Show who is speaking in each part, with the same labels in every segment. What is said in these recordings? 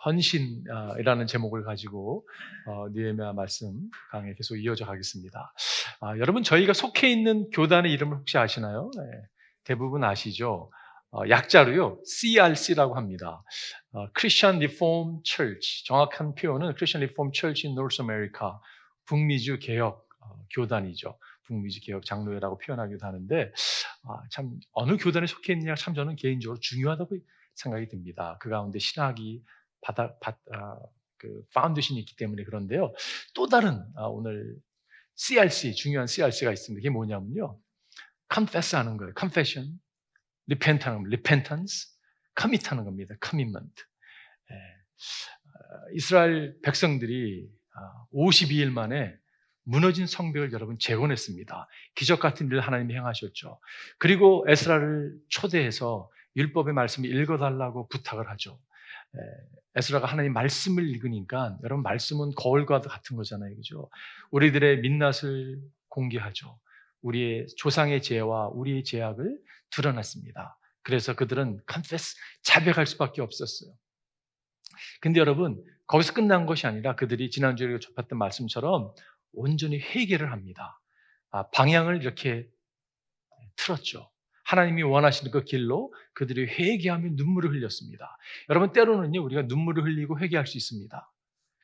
Speaker 1: 헌신이라는 제목을 가지고 느헤미야 말씀 강의 계속 이어져 가겠습니다. 여러분 저희가 속해 있는 교단의 이름을 혹시 아시나요? 네, 대부분 아시죠? 약자로요 CRC라고 합니다. Christian Reformed Church, 정확한 표현은 Christian Reformed Church in North America, 북미주 개혁 교단이죠. 북미주 개혁 장로회라고 표현하기도 하는데 참 어느 교단에 속해 있느냐 참 저는 개인적으로 중요하다고 생각이 듭니다. 그 가운데 신학이 그 파운데이션이 있기 때문에 그런데요. 또 다른 오늘 CRC, 중요한 CRC가 있습니다. 이게 뭐냐면요. confess 하는 거예요. confession, repent 하는 겁니다. repentance, commit 하는 겁니다. commitment. 예. 이스라엘 백성들이 52일 만에 무너진 성벽을 여러분 재건했습니다. 기적 같은 일을 하나님이 행하셨죠. 그리고 에스라를 초대해서 율법의 말씀을 읽어달라고 부탁을 하죠. 에스라가 하나님 말씀을 읽으니까 여러분 말씀은 거울과 같은 거잖아요. 그죠? 우리들의 민낯을 공개하죠. 우리의 조상의 죄와 우리의 죄악을 드러났습니다. 그래서 그들은 confess, 자백할 수밖에 없었어요. 근데 여러분 거기서 끝난 것이 아니라 그들이 지난주에 우리가 접했던 말씀처럼 온전히 회개를 합니다. 방향을 이렇게 틀었죠. 하나님이 원하시는 그 길로 그들이 회개하며 눈물을 흘렸습니다. 여러분 때로는요 우리가 눈물을 흘리고 회개할 수 있습니다.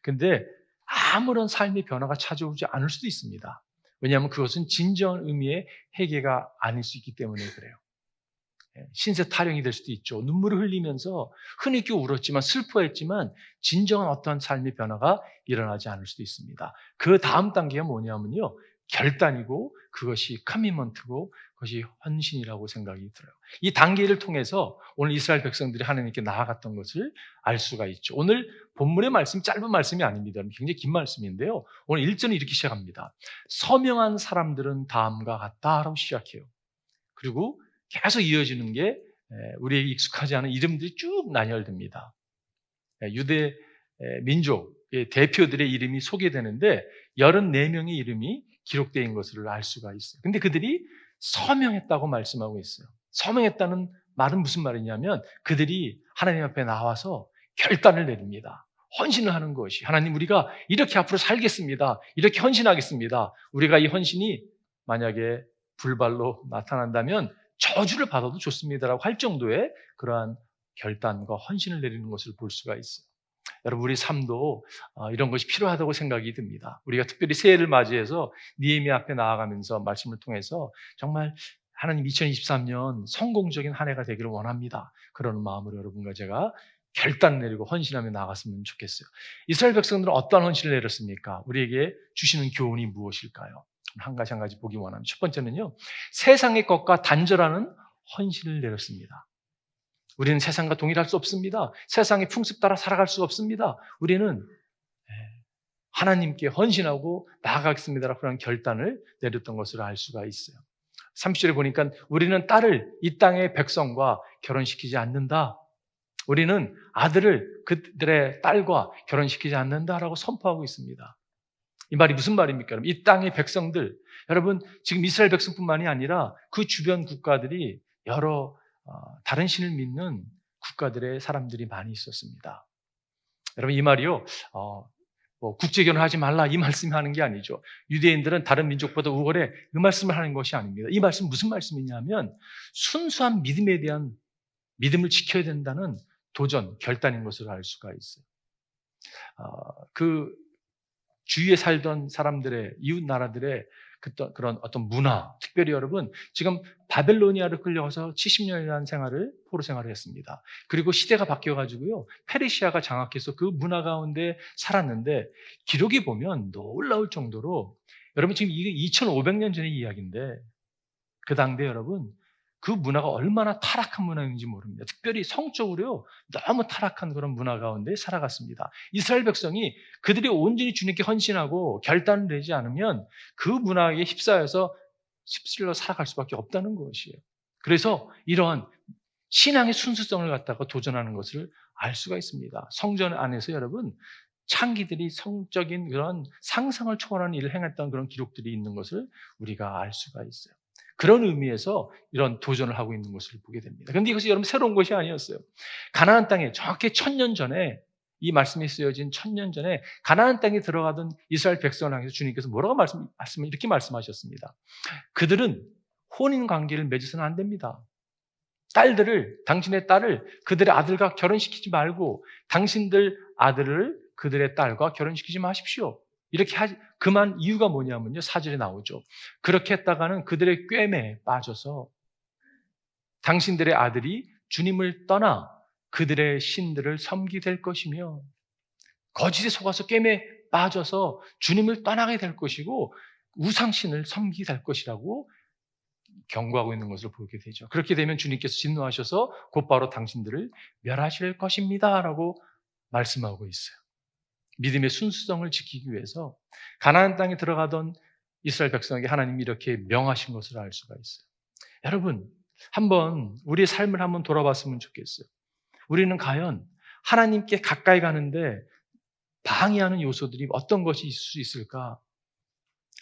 Speaker 1: 근데 아무런 삶의 변화가 찾아오지 않을 수도 있습니다. 왜냐하면 그것은 진정한 의미의 회개가 아닐 수 있기 때문에 그래요. 신세 타령이 될 수도 있죠. 눈물을 흘리면서 흐느껴 울었지만 슬퍼했지만 진정한 어떠한 삶의 변화가 일어나지 않을 수도 있습니다. 그 다음 단계가 뭐냐면요. 결단이고 그것이 커미먼트고 그것이 헌신이라고 생각이 들어요. 이 단계를 통해서 오늘 이스라엘 백성들이 하나님께 나아갔던 것을 알 수가 있죠. 오늘 본문의 말씀 짧은 말씀이 아닙니다. 굉장히 긴 말씀인데요. 오늘 1절은 이렇게 시작합니다. 서명한 사람들은 다음과 같다라고 시작해요. 그리고 계속 이어지는 게 우리에게 익숙하지 않은 이름들이 쭉 나열됩니다. 유대 민족의 대표들의 이름이 소개되는데 84명의 이름이 기록되어 있는 것을 알 수가 있어요. 근데 그들이 서명했다고 말씀하고 있어요. 서명했다는 말은 무슨 말이냐면 그들이 하나님 앞에 나와서 결단을 내립니다. 헌신을 하는 것이 하나님 우리가 이렇게 앞으로 살겠습니다. 이렇게 헌신하겠습니다. 우리가 이 헌신이 만약에 불발로 나타난다면 저주를 받아도 좋습니다라고 할 정도의 그러한 결단과 헌신을 내리는 것을 볼 수가 있어요. 여러분 우리 삶도 이런 것이 필요하다고 생각이 듭니다. 우리가 특별히 새해를 맞이해서 느헤미야 앞에 나아가면서 말씀을 통해서 정말 하나님 2023년 성공적인 한 해가 되기를 원합니다. 그런 마음으로 여러분과 제가 결단 내리고 헌신하며 나아갔으면 좋겠어요. 이스라엘 백성들은 어떠한 헌신을 내렸습니까? 우리에게 주시는 교훈이 무엇일까요? 한 가지 보기 원합니다. 첫 번째는요. 세상의 것과 단절하는 헌신을 내렸습니다. 우리는 세상과 동일할 수 없습니다. 세상의 풍습 따라 살아갈 수 없습니다. 우리는 하나님께 헌신하고 나아가겠습니다라고 하는 결단을 내렸던 것을 알 수가 있어요. 30절에 보니까 우리는 딸을 이 땅의 백성과 결혼시키지 않는다. 우리는 아들을 그들의 딸과 결혼시키지 않는다라고 선포하고 있습니다. 이 말이 무슨 말입니까? 여러분? 이 땅의 백성들, 여러분 지금 이스라엘 백성뿐만이 아니라 그 주변 국가들이 여러 다른 신을 믿는 국가들의 사람들이 많이 있었습니다. 여러분 이 말이요, 국제결혼하지 말라 이 말씀이 하는 게 아니죠. 유대인들은 다른 민족보다 우월해 그 말씀을 하는 것이 아닙니다. 이 말씀은 무슨 말씀이냐면 순수한 믿음에 대한 믿음을 지켜야 된다는 도전, 결단인 것을 알 수가 있어요. 그 주위에 살던 사람들의 이웃 나라들의 그런 어떤 문화, 특별히 여러분 지금 바벨로니아를 끌려가서 70년이라는 포로 생활을 했습니다. 그리고 시대가 바뀌어가지고요 페르시아가 장악해서 그 문화 가운데 살았는데 기록이 보면 놀라울 정도로 여러분 지금 이게 2500년 전의 이야기인데 그 당대 여러분 그 문화가 얼마나 타락한 문화인지 모릅니다. 특별히 성적으로요 너무 타락한 그런 문화 가운데 살아갔습니다. 이스라엘 백성이 그들이 온전히 주님께 헌신하고 결단을 내지 않으면 그 문화에 휩싸여서 휩쓸려 살아갈 수밖에 없다는 것이에요. 그래서 이러한 신앙의 순수성을 갖다가 도전하는 것을 알 수가 있습니다. 성전 안에서 여러분 창기들이 성적인 그런 상상을 초월하는 일을 행했던 그런 기록들이 있는 것을 우리가 알 수가 있어요. 그런 의미에서 이런 도전을 하고 있는 것을 보게 됩니다. 그런데 이것이 여러분 새로운 것이 아니었어요. 가나안 땅에 정확히 1000년 전에 이 말씀이 쓰여진 1000년 전에 가나안 땅에 들어가던 이스라엘 백성을 향해서 주님께서 뭐라고 이렇게 말씀하셨습니다. 그들은 혼인 관계를 맺어서는 안 됩니다. 당신의 딸을 그들의 아들과 결혼시키지 말고 당신들 아들을 그들의 딸과 결혼시키지 마십시오. 이렇게 그만 이유가 뭐냐면요. 4절에 나오죠. 그렇게 했다가는 그들의 꾀매에 빠져서 당신들의 아들이 주님을 떠나 그들의 신들을 섬기게 될 것이며 거짓에 속아서 꾀매에 빠져서 주님을 떠나게 될 것이고 우상신을 섬기게 될 것이라고 경고하고 있는 것을 보게 되죠. 그렇게 되면 주님께서 진노하셔서 곧바로 당신들을 멸하실 것입니다 라고 말씀하고 있어요. 믿음의 순수성을 지키기 위해서 가나안 땅에 들어가던 이스라엘 백성에게 하나님이 이렇게 명하신 것을 알 수가 있어요. 여러분, 한번 우리의 삶을 한번 돌아봤으면 좋겠어요. 우리는 과연 하나님께 가까이 가는데 방해하는 요소들이 어떤 것이 있을 수 있을까?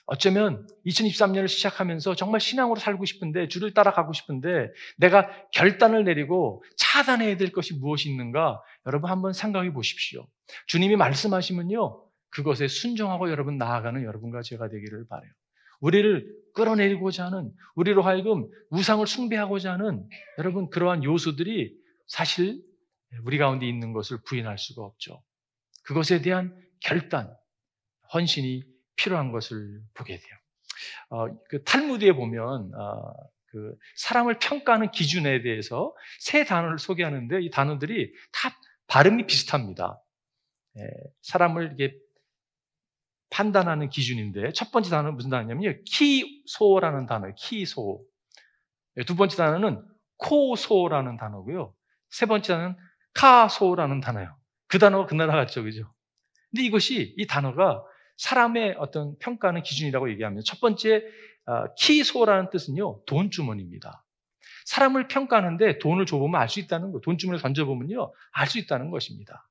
Speaker 1: 어쩌면 2023년을 시작하면서 정말 신앙으로 살고 싶은데, 주를 따라가고 싶은데 내가 결단을 내리고 차단해야 될 것이 무엇이 있는가? 여러분 한번 생각해 보십시오. 주님이 말씀하시면요, 그것에 순종하고 여러분 나아가는 여러분과 제가 되기를 바라요. 우리를 끌어내리고자 하는, 우리로 하여금 우상을 숭배하고자 하는 여러분 그러한 요소들이 사실 우리 가운데 있는 것을 부인할 수가 없죠. 그것에 대한 결단, 헌신이 필요한 것을 보게 돼요. 그 탈무드에 보면 그 사람을 평가하는 기준에 대해서 세 단어를 소개하는데 이 단어들이 다 발음이 비슷합니다. 사람을 이게 판단하는 기준인데 첫 번째 단어는 무슨 단어냐면요. 키소라는 단어예요. 키소. 두 번째 단어는 코소라는 단어고요. 세 번째 단어는 카소라는 단어예요. 그 단어가 그 나라 같죠, 그죠? 근데 이 단어가 사람의 어떤 평가하는 기준이라고 얘기하면 첫 번째 키소라는 뜻은요, 돈주머니입니다. 사람을 평가하는데 돈을 줘보면 알 수 있다는 거, 돈주머니를 던져보면요, 알 수 있다는 것입니다.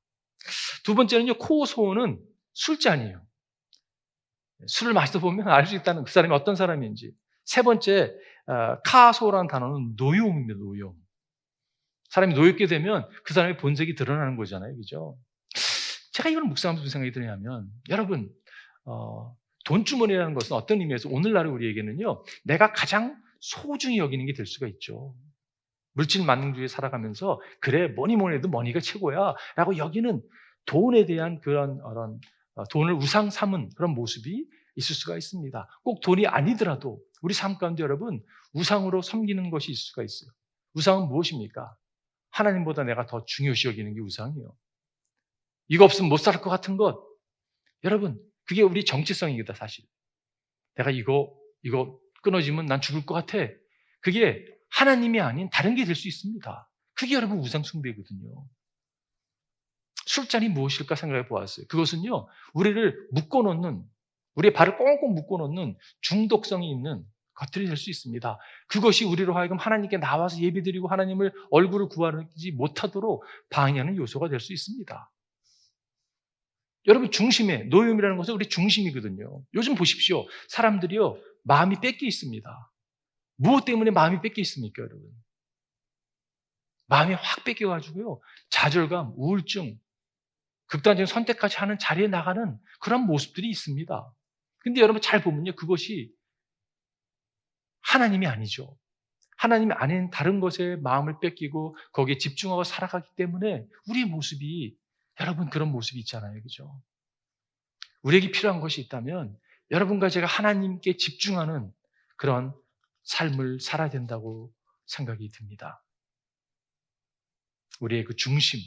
Speaker 1: 두 번째는요, 코소는 술잔이에요. 술을 마시다 보면 알 수 있다는 그 사람이 어떤 사람인지. 세 번째, 카소라는 단어는 노용입니다, 노용. 사람이 노엽게 되면 그 사람의 본색이 드러나는 거잖아요, 그죠? 제가 이걸 묵상하면서 무슨 생각이 드냐면, 여러분, 돈주머니라는 것은 어떤 의미에서 오늘날 우리에게는요, 내가 가장 소중히 여기는 게 될 수가 있죠. 물질 만능주의에 살아가면서, 그래, 뭐니 해도 머니가 최고야 라고 여기는 돈에 대한 그런 돈을 우상 삼은 그런 모습이 있을 수가 있습니다. 꼭 돈이 아니더라도 우리 삶 가운데 여러분, 우상으로 섬기는 것이 있을 수가 있어요. 우상은 무엇입니까? 하나님보다 내가 더 중요시 여기는 게 우상이에요. 이거 없으면 못 살 것 같은 것. 여러분, 그게 우리 정체성이다, 사실. 내가 이거 끊어지면 난 죽을 것 같아. 그게 하나님이 아닌 다른 게 될 수 있습니다. 그게 여러분 우상숭배거든요. 술잔이 무엇일까 생각해 보았어요. 그것은요, 우리를 묶어놓는, 우리의 발을 꽁꽁 묶어놓는 중독성이 있는 것들이 될 수 있습니다. 그것이 우리로 하여금 하나님께 나와서 예배드리고 하나님을 얼굴을 구하지 못하도록 방해하는 요소가 될 수 있습니다. 여러분 노염이라는 것은 우리 중심이거든요. 요즘 보십시오. 사람들이요, 마음이 뺏겨 있습니다. 무엇 때문에 마음이 뺏겨 있습니까, 여러분? 마음이 확 뺏겨가지고요, 좌절감, 우울증, 극단적인 선택까지 하는 자리에 나가는 그런 모습들이 있습니다. 근데 여러분 잘 보면요, 그것이 하나님이 아니죠. 하나님이 아닌 다른 것에 마음을 뺏기고 거기에 집중하고 살아가기 때문에 우리의 모습이, 여러분 그런 모습이 있잖아요, 그죠? 우리에게 필요한 것이 있다면 여러분과 제가 하나님께 집중하는 그런 삶을 살아야 된다고 생각이 듭니다. 우리의 그 중심,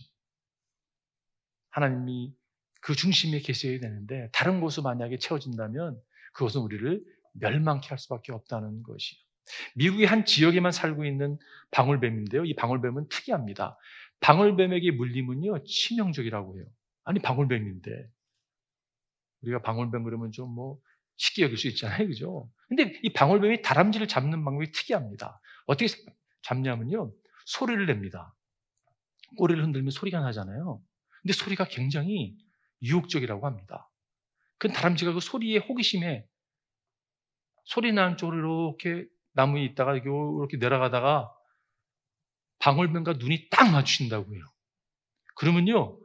Speaker 1: 하나님이 그 중심에 계셔야 되는데 다른 곳으로 만약에 채워진다면 그것은 우리를 멸망케 할 수밖에 없다는 것이요. 미국의 한 지역에만 살고 있는 방울뱀인데요. 이 방울뱀은 특이합니다. 방울뱀에게 물리면요, 치명적이라고 해요. 아니, 방울뱀인데. 우리가 방울뱀 그러면 좀 쉽게 여길 수 있잖아요, 그죠? 근데 이 방울뱀이 다람쥐를 잡는 방법이 특이합니다. 어떻게 잡냐면요, 소리를 냅니다. 꼬리를 흔들면 소리가 나잖아요. 근데 소리가 굉장히 유혹적이라고 합니다. 그 다람쥐가 그 소리에 호기심에 소리 나는 쪽으로 이렇게 나무에 있다가 이렇게 내려가다가 방울뱀과 눈이 딱 마주친다고 해요. 그러면요,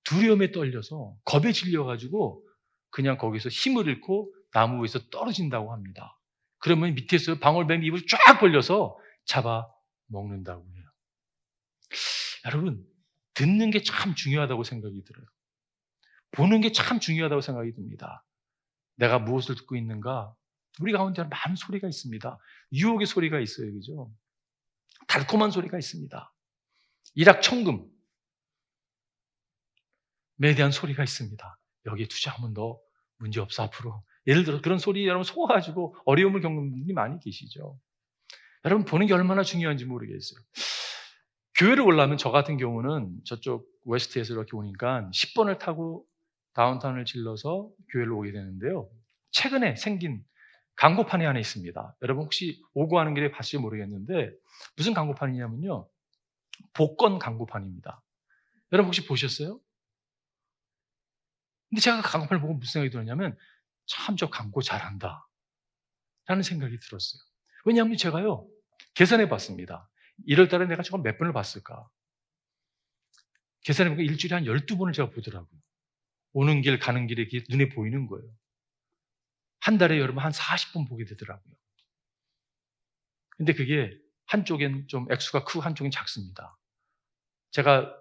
Speaker 1: 두려움에 떨려서 겁에 질려가지고 그냥 거기서 힘을 잃고 나무 위에서 떨어진다고 합니다. 그러면 밑에서 방울뱀이 입을 쫙 벌려서 잡아 먹는다고 해요. 여러분, 듣는 게 참 중요하다고 생각이 들어요. 보는 게 참 중요하다고 생각이 듭니다. 내가 무엇을 듣고 있는가? 우리 가운데는 많은 소리가 있습니다. 유혹의 소리가 있어요. 그죠? 달콤한 소리가 있습니다. 일확천금에 대한 소리가 있습니다. 여기에 투자하면 너 문제 없어 앞으로. 예를 들어 그런 소리 여러분 속아가지고 어려움을 겪는 분들이 많이 계시죠. 여러분 보는 게 얼마나 중요한지 모르겠어요. 교회를 올라면 저 같은 경우는 저쪽 웨스트에서 이렇게 오니까 10번을 타고 다운타운을 질러서 교회를 오게 되는데요. 최근에 생긴 광고판이 하나 있습니다. 여러분 혹시 오고 가는 길에 봤을지 모르겠는데 무슨 광고판이냐면요. 복권 광고판입니다. 여러분 혹시 보셨어요? 근데 제가 그 광고판을 보고 무슨 생각이 들었냐면 참 저 광고 잘한다 라는 생각이 들었어요. 왜냐하면 제가요 계산해 봤습니다. 1월 달에 내가 저걸 몇 번을 봤을까? 계산해 보니까 일주일에 한 12번을 제가 보더라고요. 오는 길 가는 길에 눈에 보이는 거예요. 한 달에 여러분 한 40번 보게 되더라고요. 근데 그게 한쪽엔 좀 액수가 크고 한쪽엔 작습니다. 제가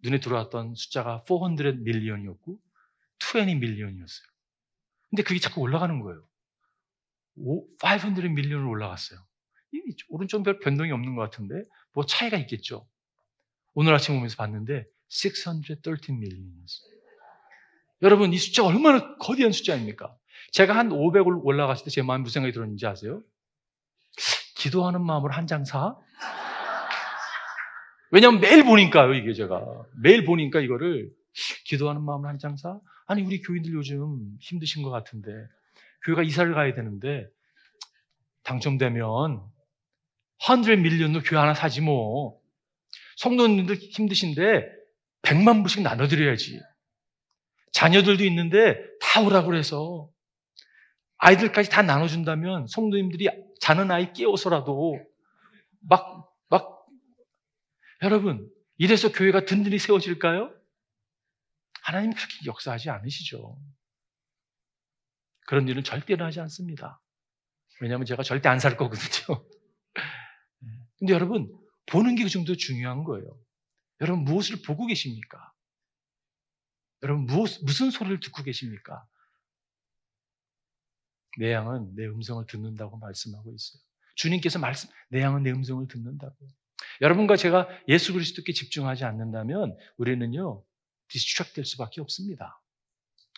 Speaker 1: 눈에 들어왔던 숫자가 400 밀리언이었고 20 밀리언이었어요. 근데 그게 자꾸 올라가는 거예요. 500 밀리언으로 올라갔어요. 오른쪽 별 변동이 없는 것 같은데 뭐 차이가 있겠죠. 오늘 아침 오면서 봤는데 613 밀리언이었어요. 여러분 이 숫자가 얼마나 거대한 숫자입니까? 제가 한 500을 올라갔을 때 제 마음에 무슨 생각이 들었는지 아세요? 기도하는 마음으로 한 장 사? 왜냐하면 매일 보니까요, 이게 제가. 매일 보니까 이거를 기도하는 마음으로 한 장 사? 아니, 우리 교인들 요즘 힘드신 것 같은데, 교회가 이사를 가야 되는데, 당첨되면 100 밀리언으로 교회 하나 사지 뭐. 성도님들 힘드신데 100만 불씩 나눠드려야지. 자녀들도 있는데 다 오라고 그래서 아이들까지 다 나눠준다면 성도님들이 자는 아이 깨워서라도 여러분, 이래서 교회가 든든히 세워질까요? 하나님 그렇게 역사하지 않으시죠. 그런 일은 절대 일어나지 않습니다. 왜냐하면 제가 절대 안 살 거거든요. 근데 여러분, 보는 게 그 정도 중요한 거예요. 여러분, 무엇을 보고 계십니까? 여러분, 무슨 소리를 듣고 계십니까? 내 양은 내 음성을 듣는다고 말씀하고 있어요. 주님께서 내 양은 내 음성을 듣는다고. 여러분과 제가 예수 그리스도께 집중하지 않는다면 우리는요, 디스트랙될 수밖에 없습니다.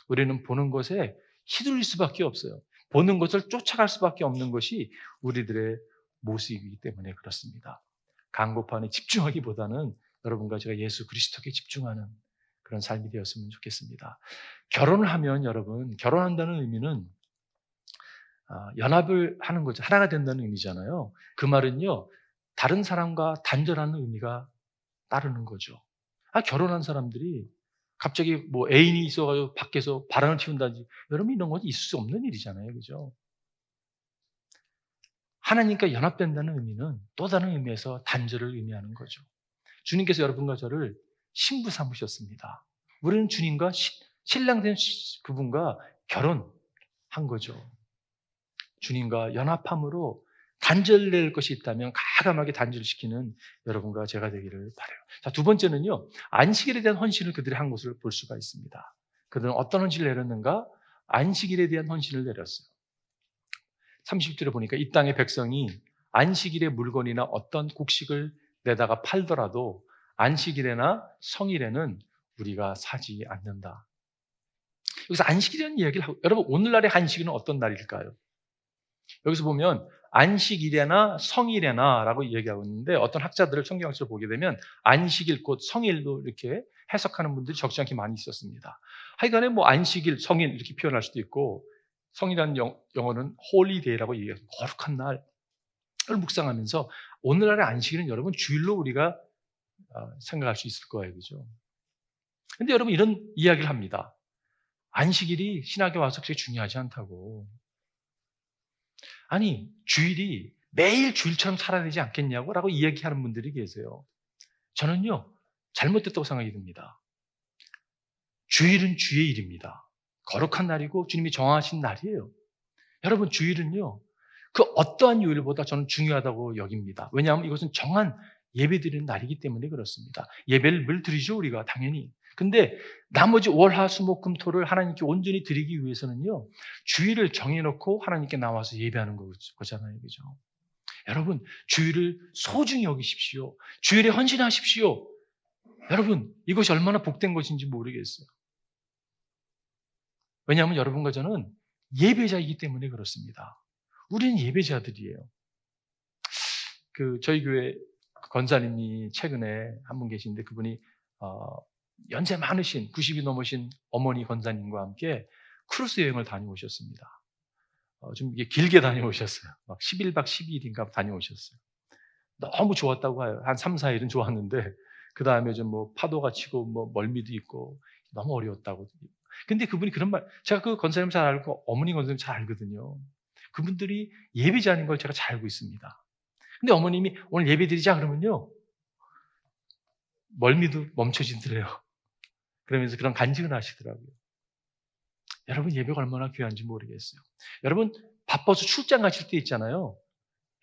Speaker 1: 우리는 보는 것에 휘둘릴 수밖에 없어요. 보는 것을 쫓아갈 수밖에 없는 것이 우리들의 모습이기 때문에 그렇습니다. 광고판에 집중하기보다는 여러분과 제가 예수 그리스도께 집중하는 그런 삶이 되었으면 좋겠습니다. 결혼을 하면 여러분, 결혼한다는 의미는 연합을 하는 거죠. 하나가 된다는 의미잖아요. 그 말은요, 다른 사람과 단절하는 의미가 따르는 거죠. 결혼한 사람들이 갑자기 뭐 애인이 있어가지고 밖에서 바람을 피운다든지, 여러분 이런 건 있을 수 없는 일이잖아요. 그죠? 하나님과 연합된다는 의미는 또 다른 의미에서 단절을 의미하는 거죠. 주님께서 여러분과 저를 신부 삼으셨습니다. 우리는 주님과 신랑 된 그분과 결혼한 거죠. 주님과 연합함으로 단절될 것이 있다면 가감하게 단절시키는 여러분과 제가 되기를 바라요. 자, 두 번째는요. 안식일에 대한 헌신을 그들이 한 것을 볼 수가 있습니다. 그들은 어떤 헌신을 내렸는가? 안식일에 대한 헌신을 내렸어요. 30절에 보니까 이 땅의 백성이 안식일에 물건이나 어떤 곡식을 내다가 팔더라도 안식일에나 성일에는 우리가 사지 않는다. 여기서 안식일이라는 이야기를 하고, 여러분 오늘날의 안식일은 어떤 날일까요? 여기서 보면 안식일에나 성일에나 라고 얘기하고 있는데, 어떤 학자들을 성경학적으로 보게 되면 안식일 곧 성일로 이렇게 해석하는 분들이 적지 않게 많이 있었습니다. 하여간에 뭐 안식일, 성일 이렇게 표현할 수도 있고, 성이라는 영어는 홀리데이라고 얘기해요. 거룩한 날을 묵상하면서 오늘날의 안식일은 여러분 주일로 우리가 생각할 수 있을 거예요. 그죠? 근데 여러분 이런 이야기를 합니다. 안식일이 신학에 와서 그렇게 중요하지 않다고. 아니, 주일이 매일 주일처럼 살아야 되지 않겠냐고 라고 이야기하는 분들이 계세요. 저는요, 잘못됐다고 생각이 듭니다. 주일은 주의 일입니다. 거룩한 날이고 주님이 정하신 날이에요. 여러분, 주일은요, 그 어떠한 요일보다 저는 중요하다고 여깁니다. 왜냐하면 이것은 정한 예배드리는 날이기 때문에 그렇습니다. 예배를 늘 드리죠, 우리가 당연히. 근데 나머지 월, 화, 수, 목, 금, 토를 하나님께 온전히 드리기 위해서는요, 주일을 정해놓고 하나님께 나와서 예배하는 거잖아요. 그죠? 여러분, 주일을 소중히 여기십시오. 주일에 헌신하십시오. 여러분, 이것이 얼마나 복된 것인지 모르겠어요. 왜냐하면 여러분과 저는 예배자이기 때문에 그렇습니다. 우리는 예배자들이에요. 저희 교회 권사님이 최근에 한 분 계신데 그분이 연세 많으신 90이 넘으신 어머니 권사님과 함께 크루즈 여행을 다녀오셨습니다. 좀 이게 길게 다녀오셨어요. 막 11박 12일인가 다녀오셨어요. 너무 좋았다고 해요. 한 3, 4일은 좋았는데 그 다음에 좀 뭐 파도가 치고 뭐 멀미도 있고 너무 어려웠다고. 근데 그분이 그런 말, 제가 그 권사님 잘 알고 어머니 권사님 잘 알거든요. 그분들이 예배자인 걸 제가 잘 알고 있습니다. 근데 어머님이 오늘 예배 드리자 그러면요, 멀미도 멈춰지더래요. 그러면서 그런 간증을 하시더라고요. 여러분, 예배가 얼마나 귀한지 모르겠어요. 여러분, 바빠서 출장 가실 때 있잖아요.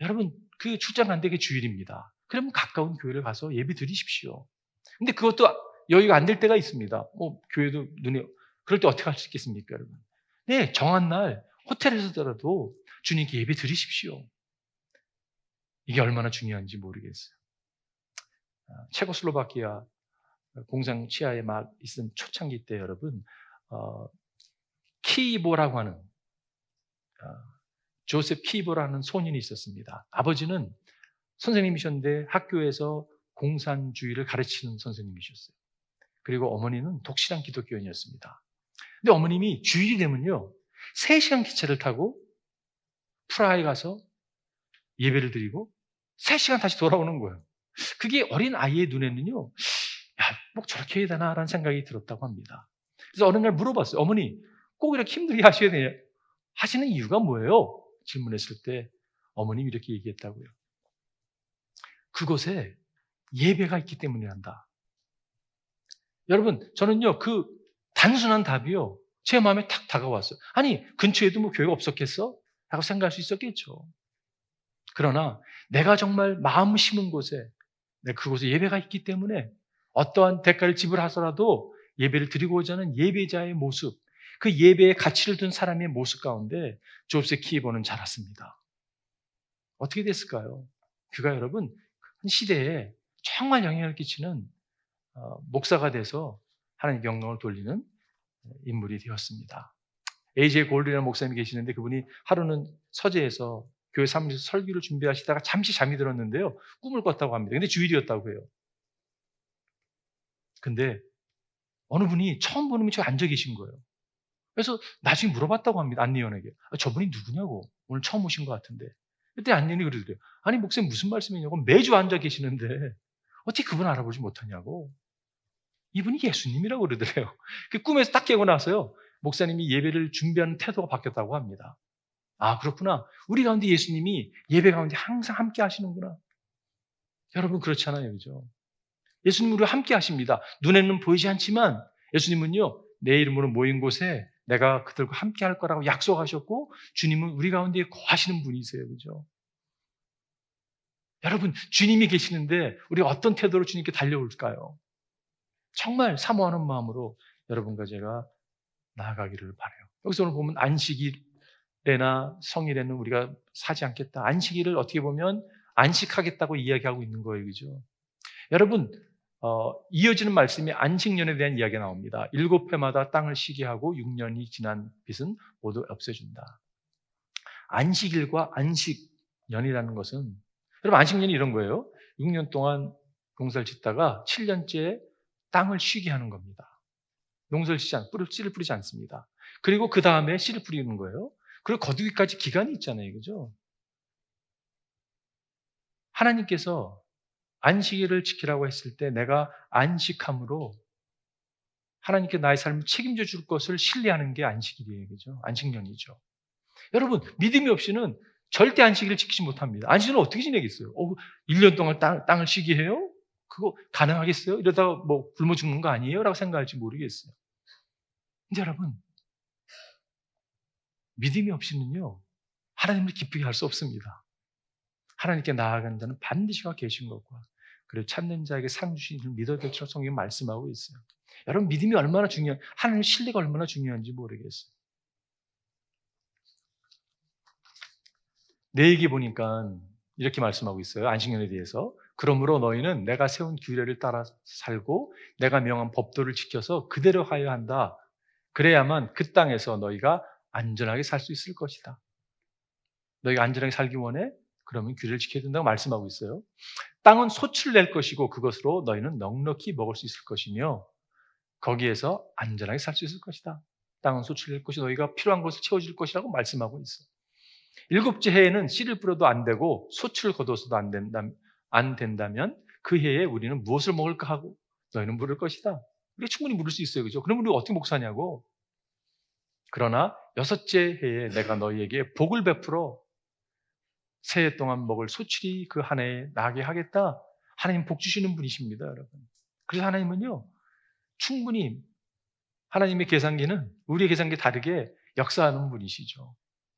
Speaker 1: 여러분, 그 출장 간 데 그게 주일입니다. 그러면 가까운 교회를 가서 예배 드리십시오. 근데 그것도 여유가 안 될 때가 있습니다. 교회도 눈에, 그럴 때 어떻게 할 수 있겠습니까, 여러분? 네, 정한 날 호텔에서더라도 주님께 예배 드리십시오. 이게 얼마나 중요한지 모르겠어요. 체코슬로바키아 공장 치하에 막 있은 초창기 때 여러분, 키이보라고 하는 조셉 키이보라는 소년이 있었습니다. 아버지는 선생님이셨는데 학교에서 공산주의를 가르치는 선생님이셨어요. 그리고 어머니는 독실한 기독교인이었습니다. 근데 어머님이 주일이 되면요, 3시간 기차를 타고 프라하에 가서 예배를 드리고 3시간 다시 돌아오는 거예요. 그게 어린 아이의 눈에는요, 야, 뭐 저렇게 해야 되나라는 생각이 들었다고 합니다. 그래서 어느 날 물어봤어요. 어머니, 꼭 이렇게 힘들게 하셔야 되냐? 하시는 이유가 뭐예요? 질문했을 때 어머님이 이렇게 얘기했다고요. 그곳에 예배가 있기 때문이란다. 여러분, 저는요, 그 단순한 답이요, 제 마음에 탁 다가왔어요. 아니, 근처에도 뭐 교회가 없었겠어? 라고 생각할 수 있었겠죠. 그러나 내가 정말 마음 심은 곳에, 그곳에 예배가 있기 때문에 어떠한 대가를 지불하더라도 예배를 드리고자 하는 예배자의 모습, 그 예배에 가치를 둔 사람의 모습 가운데 조셉 키이보는 자랐습니다. 어떻게 됐을까요? 그가 여러분, 한 시대에 정말 영향을 끼치는 목사가 돼서 하나님 영광을 돌리는 인물이 되었습니다. A.J. 골드라는 목사님이 계시는데 그분이 하루는 서재에서 교회 사무실에서 설교를 준비하시다가 잠시 잠이 들었는데요, 꿈을 꿨다고 합니다. 근데 주일이었다고 해요. 근데 어느 분이 처음 보는 분이 저기 앉아 계신 거예요. 그래서 나중에 물어봤다고 합니다. 안내원에게. 저분이 누구냐고. 오늘 처음 오신 것 같은데. 그때 안내원이 그러더래요. 아니, 목사님 무슨 말씀이냐고. 매주 앉아 계시는데 어떻게 그분 알아보지 못하냐고. 이분이 예수님이라고 그러더래요. 그 꿈에서 딱 깨고 나서요, 목사님이 예배를 준비하는 태도가 바뀌었다고 합니다. 아, 그렇구나. 우리 가운데 예수님이 예배 가운데 항상 함께 하시는구나. 여러분, 그렇잖아요. 그죠? 예수님은 우리와 함께 하십니다. 눈에는 보이지 않지만 예수님은요, 내 이름으로 모인 곳에 내가 그들과 함께 할 거라고 약속하셨고, 주님은 우리 가운데 거하시는 분이세요. 그죠? 여러분, 주님이 계시는데 우리가 어떤 태도로 주님께 달려올까요? 정말 사모하는 마음으로 여러분과 제가 나아가기를 바라요. 여기서 오늘 보면 안식일에나 성일에는 우리가 사지 않겠다. 안식일을 어떻게 보면 안식하겠다고 이야기하고 있는 거예요. 그죠? 여러분, 이어지는 말씀이 안식년에 대한 이야기가 나옵니다. 7회마다 땅을 쉬게 하고 6년이 지난 빚은 모두 없애준다. 안식일과 안식년이라는 것은, 여러분, 안식년이 이런 거예요. 6년 동안 농사를 짓다가 7년째 땅을 쉬게 하는 겁니다. 농사를 짓지 씨를 뿌리지 않습니다. 그리고 그 다음에 씨를 뿌리는 거예요. 그리고 거두기까지 기간이 있잖아요. 그죠? 하나님께서 안식일을 지키라고 했을 때 내가 안식함으로 하나님께 나의 삶을 책임져 줄 것을 신뢰하는 게 안식일이에요. 그죠? 안식년이죠. 여러분, 믿음이 없이는 절대 안식일을 지키지 못합니다. 안식일은 어떻게 지내겠어요? 1년 동안 땅을 쉬게 해요? 그거 가능하겠어요? 이러다가 뭐 굶어 죽는 거 아니에요? 라고 생각할지 모르겠어요. 근데 여러분, 믿음이 없이는요, 하나님을 기쁘게 할 수 없습니다. 하나님께 나아가는 자는 반드시 계신 것과 그리고 찾는 자에게 상 주신 줄 믿어야 될 것처럼 성경이 말씀하고 있어요. 여러분, 믿음이 얼마나 하나님의 신뢰가 얼마나 중요한지 모르겠어요. 내 얘기 보니까 이렇게 말씀하고 있어요. 안식년에 대해서. 그러므로 너희는 내가 세운 규례를 따라 살고 내가 명한 법도를 지켜서 그대로 하여야 한다. 그래야만 그 땅에서 너희가 안전하게 살 수 있을 것이다. 너희가 안전하게 살기 원해? 그러면 규례를 지켜야 된다고 말씀하고 있어요. 땅은 소출을 낼 것이고 그것으로 너희는 넉넉히 먹을 수 있을 것이며 거기에서 안전하게 살 수 있을 것이다. 땅은 소출을 낼 것이 너희가 필요한 것을 채워줄 것이라고 말씀하고 있어요. 7째 해에는 씨를 뿌려도 안 되고 소출을 거둬서도 안 된다면 그 해에 우리는 무엇을 먹을까 하고 너희는 물을 것이다. 우리가 충분히 물을 수 있어요. 그죠? 그럼 우리가 어떻게 목사냐고. 그러나 6째 해에 내가 너희에게 복을 베풀어 새해 동안 먹을 소출이 그 한 해에 나게 하겠다. 하나님 복 주시는 분이십니다, 여러분. 그래서 하나님은요, 충분히 하나님의 계산기는 우리의 계산기 다르게 역사하는 분이시죠.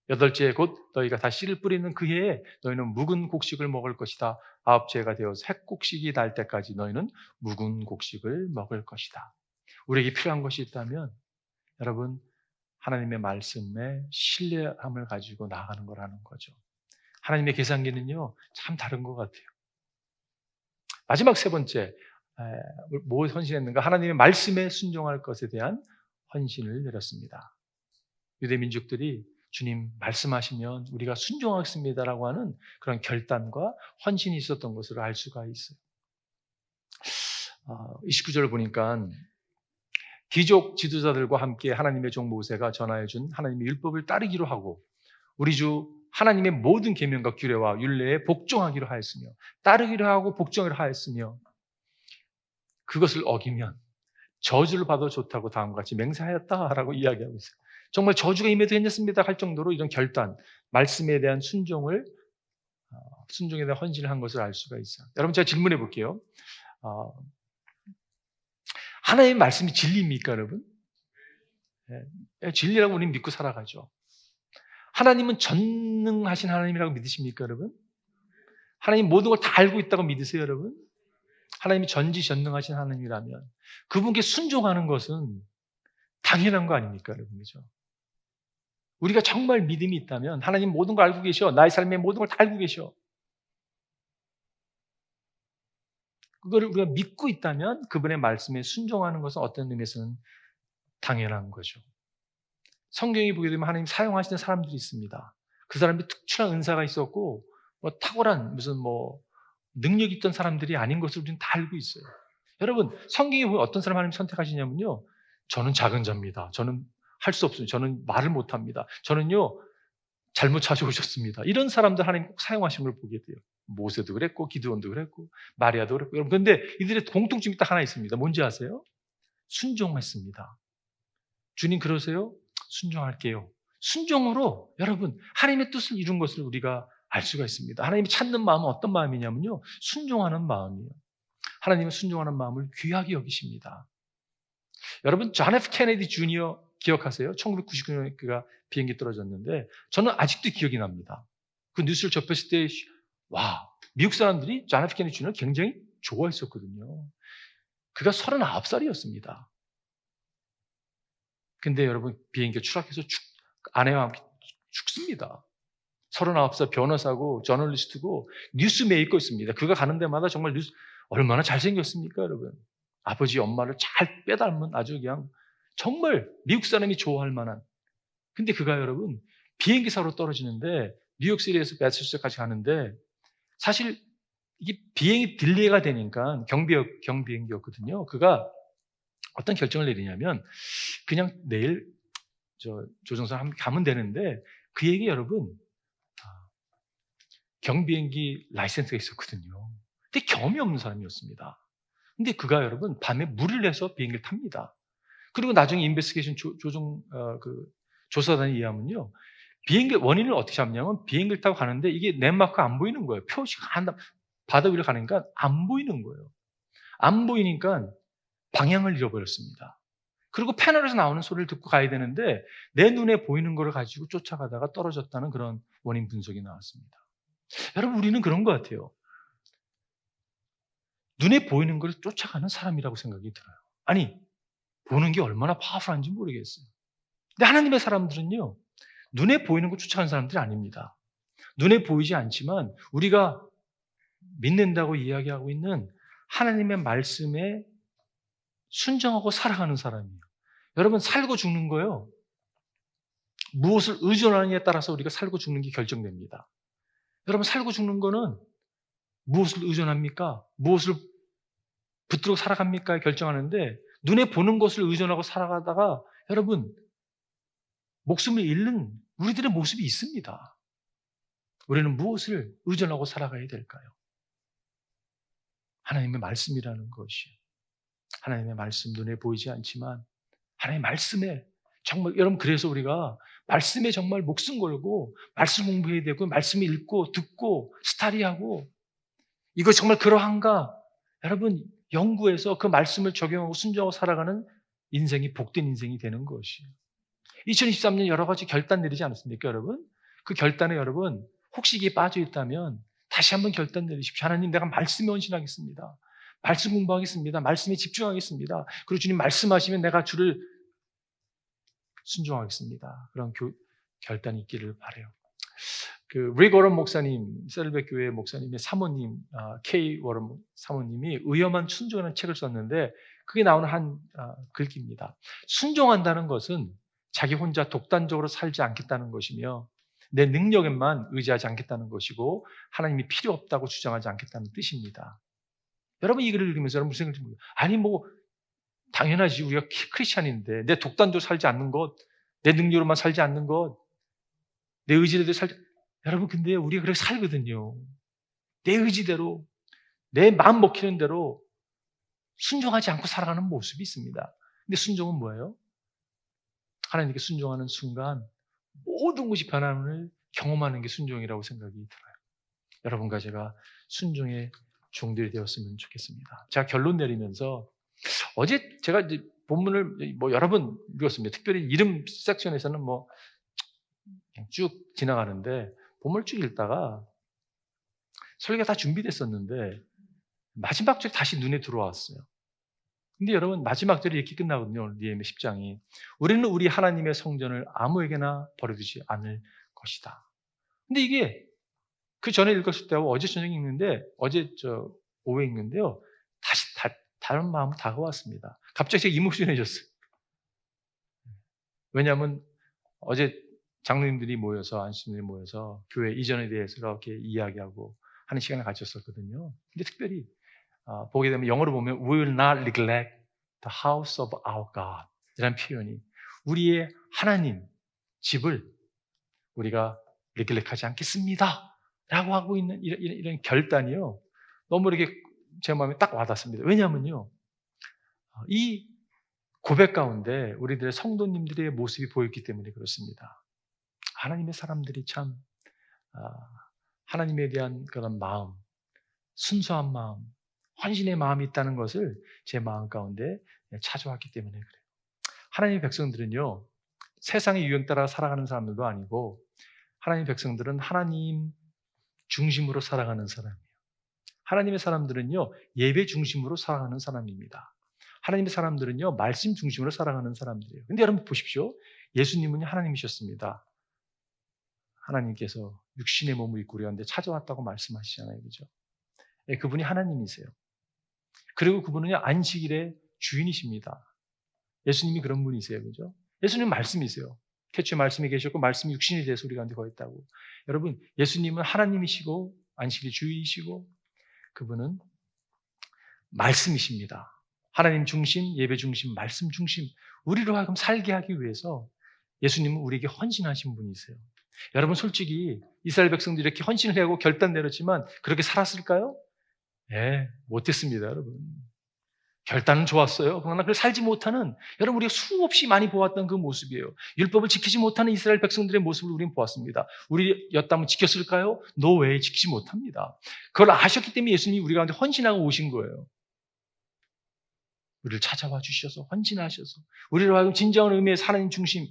Speaker 1: 8째 곧 너희가 다 씨를 뿌리는 그 해에 너희는 묵은 곡식을 먹을 것이다. 9째 해가 되어서 핵곡식이 날 때까지 너희는 묵은 곡식을 먹을 것이다. 우리에게 필요한 것이 있다면 여러분, 하나님의 말씀에 신뢰함을 가지고 나아가는 거라는 거죠. 하나님의 계산기는요, 참 다른 것 같아요. 마지막 3번째, 뭐 헌신했는가? 하나님의 말씀에 순종할 것에 대한 헌신을 내렸습니다. 유대 민족들이 주님 말씀하시면 우리가 순종하겠습니다라고 하는 그런 결단과 헌신이 있었던 것으로 알 수가 있어요. 29절을 보니까 귀족 지도자들과 함께 하나님의 종 모세가 전하여준 하나님의 율법을 따르기로 하고 우리 주 하나님의 모든 계명과 규례와 율례에 복종하기로 하였으며 따르기로 하고 복종하기로 하였으며 그것을 어기면 저주를 받아도 좋다고 다음과 같이 맹세하였다라고 이야기하고 있어요. 정말 저주가 임해도 괜찮습니다 할 정도로 이런 결단, 말씀에 대한 순종에 대한 헌신을 한 것을 알 수가 있어요. 여러분, 제가 질문해 볼게요. 하나님의 말씀이 진리입니까, 여러분? 네, 진리라고 우리는 믿고 살아가죠. 하나님은 전능하신 하나님이라고 믿으십니까, 여러분? 하나님 모든 걸 다 알고 있다고 믿으세요, 여러분? 하나님이 전지전능하신 하나님이라면 그분께 순종하는 것은 당연한 거 아닙니까, 여러분? 그죠? 우리가 정말 믿음이 있다면 하나님 모든 걸 알고 계셔. 나의 삶의 모든 걸 다 알고 계셔. 그거를 우리가 믿고 있다면 그분의 말씀에 순종하는 것은 어떤 의미에서는 당연한 거죠. 성경이 보게 되면 하나님 사용하시는 사람들이 있습니다. 그 사람이 특출한 은사가 있었고 탁월한 무슨 능력 있던 사람들이 아닌 것을 우리는 다 알고 있어요. 여러분, 성경에 보면 어떤 사람 하나님 선택하시냐면요, 저는 작은 자입니다. 저는 할 수 없습니다. 저는 말을 못합니다. 저는요 잘못 찾아오셨습니다. 이런 사람들 하나님 꼭 사용하시는 걸 보게 돼요. 모세도 그랬고 기드온도 그랬고 마리아도 그랬고. 여러분, 그런데 이들의 공통점이 딱 하나 있습니다. 뭔지 아세요? 순종했습니다. 주님 그러세요? 순종할게요. 순종으로 여러분 하나님의 뜻을 이룬 것을 우리가 알 수가 있습니다. 하나님이 찾는 마음은 어떤 마음이냐면요, 순종하는 마음이에요. 하나님은 순종하는 마음을 귀하게 여기십니다. 여러분, 존 F 케네디 주니어 기억하세요? 1999년에 그가 비행기 떨어졌는데 저는 아직도 기억이 납니다. 그 뉴스를 접했을 때 와, 미국 사람들이 존 F 케네디 주니어를 굉장히 좋아했었거든요. 그가 39살이었습니다. 근데 여러분, 비행기가 추락해서 아내와 함께 죽습니다. 39살 변호사고 저널리스트고 뉴스 메이커였습니다. 그가 가는 데마다 정말 뉴스 얼마나 잘생겼습니까, 여러분? 아버지, 엄마를 잘 빼닮은 아주 그냥 정말 미국 사람이 좋아할 만한. 근데 그가 여러분 비행기사로 떨어지는데 뉴욕시티에서 매사추세츠까지 가는데 사실 이게 비행이 딜레이가 되니까 경비행기였거든요. 그가 어떤 결정을 내리냐면 그냥 내일 조종사 가면 되는데 그에게 여러분 경비행기 라이센스가 있었거든요. 근데 경험이 없는 사람이었습니다. 근데 그가 여러분 밤에 무리를 해서 비행기를 탑니다. 그리고 나중에 인베스티게이션 조사단에 의하면요, 비행기 원인을 어떻게 잡냐면 비행기를 타고 가는데 이게 넷마크가 안 보이는 거예요. 표시가 바다 위를 가니까 안 보이는 거예요. 안 보이니까 방향을 잃어버렸습니다. 그리고 패널에서 나오는 소리를 듣고 가야 되는데 내 눈에 보이는 걸 가지고 쫓아가다가 떨어졌다는 그런 원인 분석이 나왔습니다. 여러분, 우리는 그런 것 같아요. 눈에 보이는 걸 쫓아가는 사람이라고 생각이 들어요. 아니, 보는 게 얼마나 파워풀한지 모르겠어요. 근데 하나님의 사람들은요, 눈에 보이는 걸 쫓아가는 사람들이 아닙니다. 눈에 보이지 않지만 우리가 믿는다고 이야기하고 있는 하나님의 말씀에 순종하고 살아가는 사람이에요. 여러분, 살고 죽는 거요, 무엇을 의존하느냐에 따라서 우리가 살고 죽는 게 결정됩니다. 여러분, 살고 죽는 거는 무엇을 의존합니까? 무엇을 붙들고 살아갑니까? 결정하는데, 눈에 보는 것을 의존하고 살아가다가 여러분, 목숨을 잃는 우리들의 모습이 있습니다. 우리는 무엇을 의존하고 살아가야 될까요? 하나님의 말씀이라는 것이, 하나님의 말씀, 눈에 보이지 않지만 하나님의 말씀에 정말, 여러분, 그래서 우리가 말씀에 정말 목숨 걸고 말씀 공부해야 되고, 말씀 읽고 듣고 스타디하고, 이거 정말 그러한가? 여러분, 연구해서 그 말씀을 적용하고 순종하고 살아가는 인생이 복된 인생이 되는 것이에요. 2023년 여러 가지 결단 내리지 않았습니까, 여러분? 그 결단에 여러분, 혹시 이게 빠져 있다면 다시 한번 결단 내리십시오. 하나님, 내가 말씀에 헌신하겠습니다. 말씀 공부하겠습니다. 말씀에 집중하겠습니다. 그리고 주님 말씀하시면 내가 주를 순종하겠습니다. 그런 결단이 있기를 바라요. 릭 워런 목사님, 셀백 교회 목사님의 사모님, K 워런 사모님이 위험한 순종이라는 책을 썼는데, 그게 나오는 한 글귀입니다. 순종한다는 것은 자기 혼자 독단적으로 살지 않겠다는 것이며, 내 능력에만 의지하지 않겠다는 것이고, 하나님이 필요 없다고 주장하지 않겠다는 뜻입니다. 여러분, 이 글을 읽으면서 여러분 무슨 생각인지 모르겠어요. 아니, 뭐 당연하지, 우리가 크리스찬인데 내 독단적으로 살지 않는 것, 내 능력으로만 살지 않는 것, 내 의지대로 살지. 여러분, 근데 우리가 그렇게 살거든요. 내 의지대로, 내 마음 먹히는 대로 순종하지 않고 살아가는 모습이 있습니다. 근데 순종은 뭐예요? 하나님께 순종하는 순간 모든 것이 변함을 경험하는 게 순종이라고 생각이 들어요. 여러분과 제가 순종의 종들이 되었으면 좋겠습니다. 제가 결론 내리면서, 어제 제가 이제 본문을 여러 번 읽었습니다. 특별히 이름 섹션에서는 그냥 쭉 지나가는데, 본문을 쭉 읽다가 설교가 다 준비됐었는데 마지막 절이 다시 눈에 들어왔어요. 근데 여러분, 마지막 절이 이렇게 끝나거든요. 오늘 니에미야 10장이. 우리는 우리 하나님의 성전을 아무에게나 버려두지 않을 것이다. 근데 이게 그 전에 읽었을 때하고 어제 저녁에 읽는데, 어제 오후에 읽는데요, 다시 다른 마음으로 다가왔습니다. 갑자기 제가 이모션해졌어요. 왜냐하면 어제 장로님들이 모여서, 안수님들이 모여서 교회 이전에 대해서 이렇게 이야기하고 하는 시간을 가졌었거든요. 근데 특별히 보게 되면, 영어로 보면 We will not neglect the house of our God 이라는 표현이, 우리의 하나님 집을 우리가 neglect하지 않겠습니다 라고 하고 있는 이런 결단이요, 너무 이렇게 제 마음에 딱 와닿습니다. 왜냐하면요, 이 고백 가운데 우리들의 성도님들의 모습이 보였기 때문에 그렇습니다. 하나님의 사람들이 참 하나님에 대한 그런 마음, 순수한 마음, 헌신의 마음이 있다는 것을 제 마음 가운데 찾아왔기 때문에 그래요. 하나님의 백성들은요, 세상의 유행 따라 살아가는 사람들도 아니고, 하나님의 백성들은 하나님 중심으로 살아가는 사람이에요. 하나님의 사람들은요, 예배 중심으로 살아가는 사람입니다. 하나님의 사람들은요, 말씀 중심으로 살아가는 사람들이에요. 근데 여러분 보십시오. 예수님은 하나님이셨습니다. 하나님께서 육신의 몸을 입고 우리한테 찾아왔다고 말씀하시잖아요. 그죠? 네, 그분이 하나님이세요. 그리고 그분은 안식일의 주인이십니다. 예수님이 그런 분이세요. 그죠? 예수님은 말씀이세요. 태초에 말씀이 계셨고 말씀이 육신이 돼서 우리 가운데 거했다고. 여러분, 예수님은 하나님이시고 안식일의 주인이시고 그분은 말씀이십니다. 하나님 중심, 예배 중심, 말씀 중심, 우리로 하여금 살게 하기 위해서 예수님은 우리에게 헌신하신 분이세요. 여러분, 솔직히 이스라엘 백성들이 이렇게 헌신을 하고 결단 내렸지만 그렇게 살았을까요? 네, 못했습니다. 여러분. 결단은 좋았어요. 그러나 그걸 살지 못하는, 여러분, 우리가 수없이 많이 보았던 그 모습이에요. 율법을 지키지 못하는 이스라엘 백성들의 모습을 우리는 보았습니다. 우리였다면 지켰을까요? 노 웨이, 지키지 못합니다. 그걸 아셨기 때문에 예수님이 우리 가운데 헌신하고 오신 거예요. 우리를 찾아와 주셔서 헌신하셔서 우리로 하여금 진정한 의미의 하나님 중심,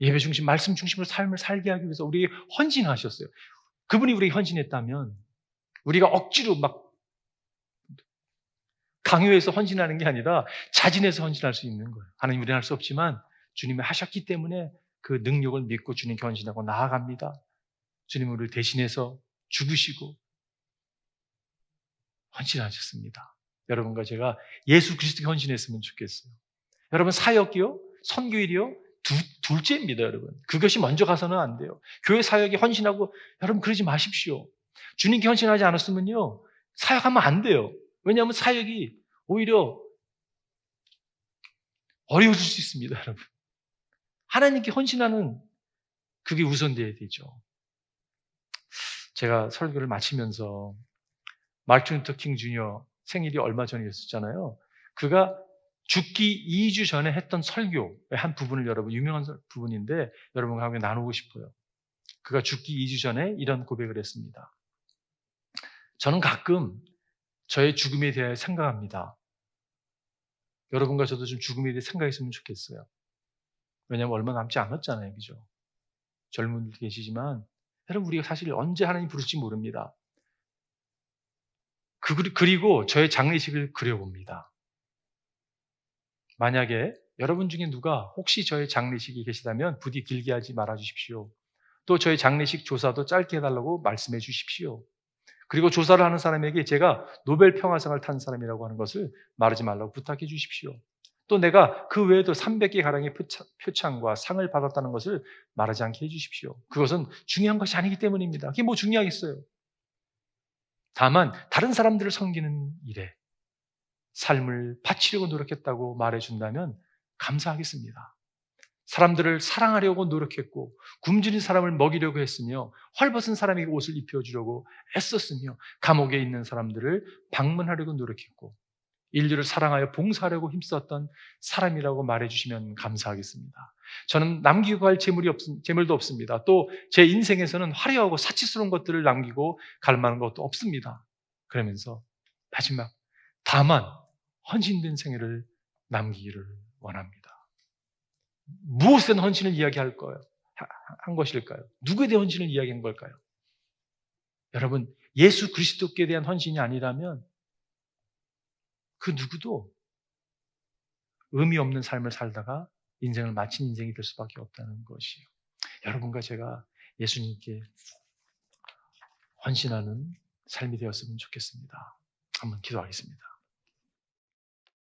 Speaker 1: 예배 중심, 말씀 중심으로 삶을 살게 하기 위해서 우리에게 헌신하셨어요. 그분이 우리에게 헌신했다면 우리가 억지로 막 강요해서 헌신하는 게 아니라 자진해서 헌신할 수 있는 거예요. 하나님 우리는 할 수 없지만 주님이 하셨기 때문에 그 능력을 믿고 주님께 헌신하고 나아갑니다. 주님은 우리를 대신해서 죽으시고 헌신하셨습니다. 여러분과 제가 예수 그리스도께 헌신했으면 좋겠어요. 여러분 사역이요? 선교일이요? 둘째입니다, 여러분. 그것이 먼저 가서는 안 돼요. 교회 사역에 헌신하고 여러분 그러지 마십시오. 주님께 헌신하지 않았으면요. 사역하면 안 돼요. 왜냐하면 사역이 오히려 어려워질 수 있습니다, 여러분. 하나님께 헌신하는 그게 우선돼야 되죠. 제가 설교를 마치면서 마틴 루터 킹 주니어 생일이 얼마 전이었잖아요. 그가 죽기 2주 전에 했던 설교의 한 부분을 여러분 유명한 부분인데 여러분과 함께 나누고 싶어요. 그가 죽기 2주 전에 이런 고백을 했습니다. 저는 가끔 저의 죽음에 대해 생각합니다. 여러분과 저도 좀 죽음에 대해 생각했으면 좋겠어요. 왜냐하면 얼마 남지 않았잖아요. 그죠? 젊은 분들 계시지만 여러분 우리가 사실 언제 하나님 부를지 모릅니다. 그리고 저의 장례식을 그려봅니다. 만약에 여러분 중에 누가 혹시 저의 장례식이 계시다면 부디 길게 하지 말아 주십시오. 또 저의 장례식 조사도 짧게 해달라고 말씀해 주십시오. 그리고 조사를 하는 사람에게 제가 노벨 평화상을 탄 사람이라고 하는 것을 말하지 말라고 부탁해 주십시오. 또 내가 그 외에도 300개 가량의 표창과 상을 받았다는 것을 말하지 않게 해 주십시오. 그것은 중요한 것이 아니기 때문입니다. 그게 뭐 중요하겠어요. 다만 다른 사람들을 섬기는 일에 삶을 바치려고 노력했다고 말해준다면 감사하겠습니다. 사람들을 사랑하려고 노력했고 굶주린 사람을 먹이려고 했으며 헐벗은 사람에게 옷을 입혀주려고 애썼으며 감옥에 있는 사람들을 방문하려고 노력했고 인류를 사랑하여 봉사하려고 힘썼던 사람이라고 말해주시면 감사하겠습니다. 저는 남기고 갈 재물도 없습니다. 또 제 인생에서는 화려하고 사치스러운 것들을 남기고 갈 만한 것도 없습니다. 그러면서 마지막 다만 헌신된 생애를 남기기를 원합니다. 무엇에 대한 헌신을 이야기할 거예요? 한 것일까요? 누구에 대한 헌신을 이야기한 걸까요? 여러분, 예수 그리스도께 대한 헌신이 아니라면 그 누구도 의미 없는 삶을 살다가 인생을 마친 인생이 될 수밖에 없다는 것이에요. 여러분과 제가 예수님께 헌신하는 삶이 되었으면 좋겠습니다. 한번 기도하겠습니다.